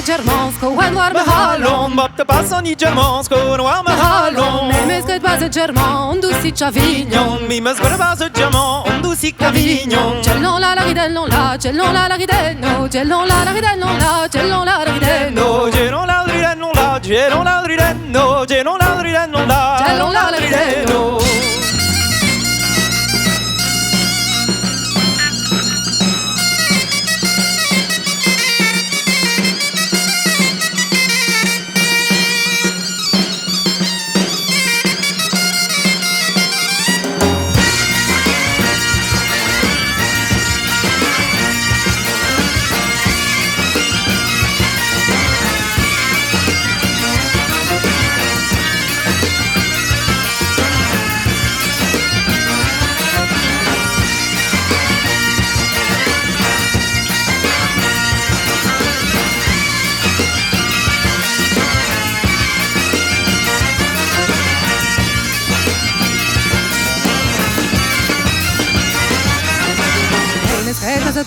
germansko, en noir me halon. Bop te passo ni germansko, noir me halon. Memes que base german, on douci chavignon. Mimes que base german, on douci cavignon. Cellon la ridel non la, cellon la ridel no, cellon la ridel non la, cellon la ridel no. Cellon la ridel non la, cellon la ridel no, cellon la ridel non la, cellon la ridel no.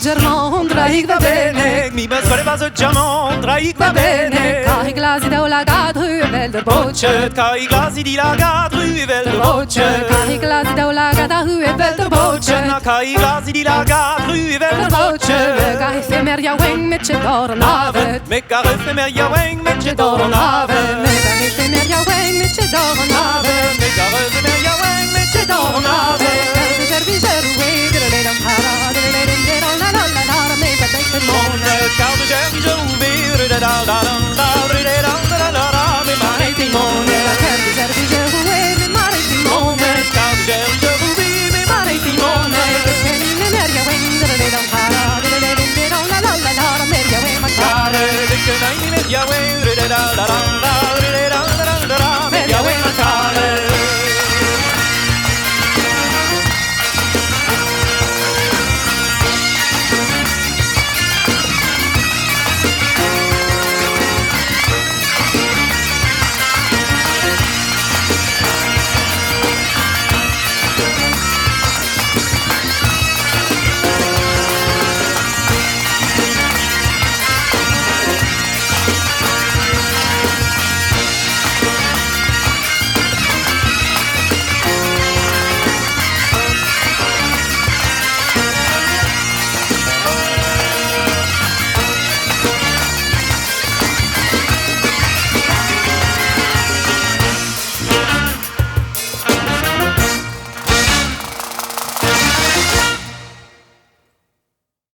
German, draig va bene. Mi bes voor was het jamon, draig va bene. Kai glasi da la gadru, vel de boche. Kai glasi di la gadru, vel de boche. Kai glasi da la gadru, vel de boche. Kai glasi di la gadru, vel de boche. Kai femer ja weng met je dornavet. Me kai femer ja weng met je dornavet. Me kai femer ja weng met je dornavet. Me kai femer ja weng met je dornavet. Kai servi servi, de dan hara. Mon, koude zergie zo weer, da da da da da da da.